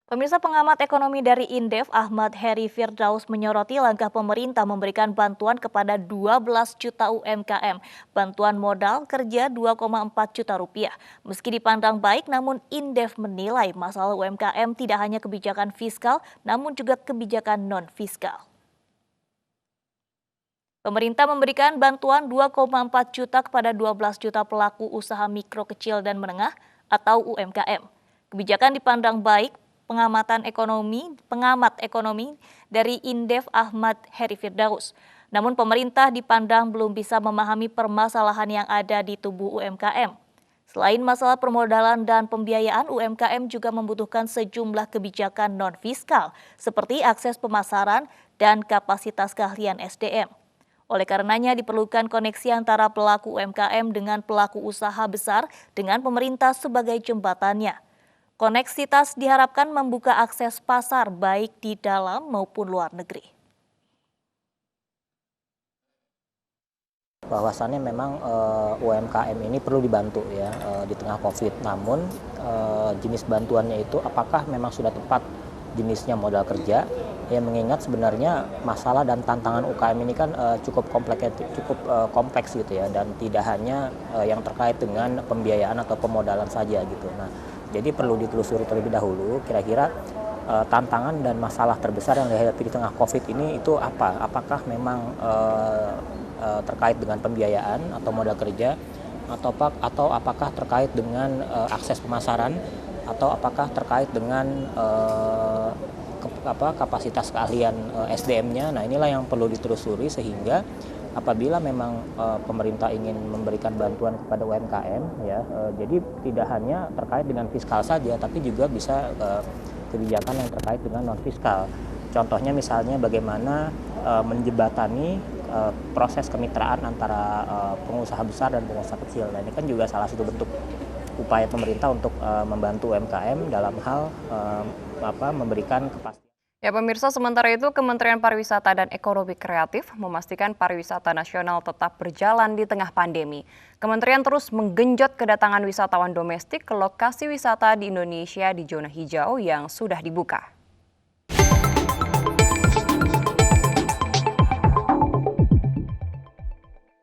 Pemirsa, pengamat ekonomi dari Indef, Ahmad Heri Firdaus, menyoroti langkah pemerintah memberikan bantuan kepada 12 juta UMKM. Bantuan modal kerja 2,4 juta rupiah. Meski dipandang baik, namun Indef menilai masalah UMKM tidak hanya kebijakan fiskal, namun juga kebijakan non-fiskal. Pemerintah memberikan bantuan 2,4 juta kepada 12 juta pelaku usaha mikro, kecil, dan menengah atau UMKM. Kebijakan dipandang baik pengamat ekonomi dari Indef, Ahmad Heri Firdaus. Namun pemerintah dipandang belum bisa memahami permasalahan yang ada di tubuh UMKM. Selain masalah permodalan dan pembiayaan, UMKM juga membutuhkan sejumlah kebijakan non-fiskal seperti akses pemasaran dan kapasitas keahlian SDM. Oleh karenanya diperlukan koneksi antara pelaku UMKM dengan pelaku usaha besar dengan pemerintah sebagai jembatannya. Koneksitas diharapkan membuka akses pasar baik di dalam maupun luar negeri. Bahwasannya memang UMKM ini perlu dibantu ya di tengah COVID. Namun jenis bantuannya itu apakah memang sudah tepat jenisnya modal kerja? Ya, mengingat sebenarnya masalah dan tantangan UKM ini kan cukup kompleks gitu ya, dan tidak hanya yang terkait dengan pembiayaan atau pemodalan saja gitu. Nah, jadi perlu ditelusuri terlebih dahulu kira-kira tantangan dan masalah terbesar yang dihadapi di tengah COVID ini itu apa? Apakah memang terkait dengan pembiayaan atau modal kerja, atau apakah terkait dengan akses pemasaran, atau apakah terkait dengan kapasitas keahlian SDM-nya. Nah, inilah yang perlu ditelusuri sehingga apabila memang pemerintah ingin memberikan bantuan kepada UMKM ya, jadi tidak hanya terkait dengan fiskal saja, tapi juga bisa kebijakan yang terkait dengan non fiskal. Contohnya misalnya bagaimana menjembatani proses kemitraan antara pengusaha besar dan pengusaha kecil. Nah, ini kan juga salah satu bentuk upaya pemerintah untuk membantu UMKM dalam hal memberikan kepastian. Ya pemirsa, sementara itu Kementerian Pariwisata dan Ekonomi Kreatif memastikan pariwisata nasional tetap berjalan di tengah pandemi. Kementerian terus menggenjot kedatangan wisatawan domestik ke lokasi wisata di Indonesia di zona hijau yang sudah dibuka.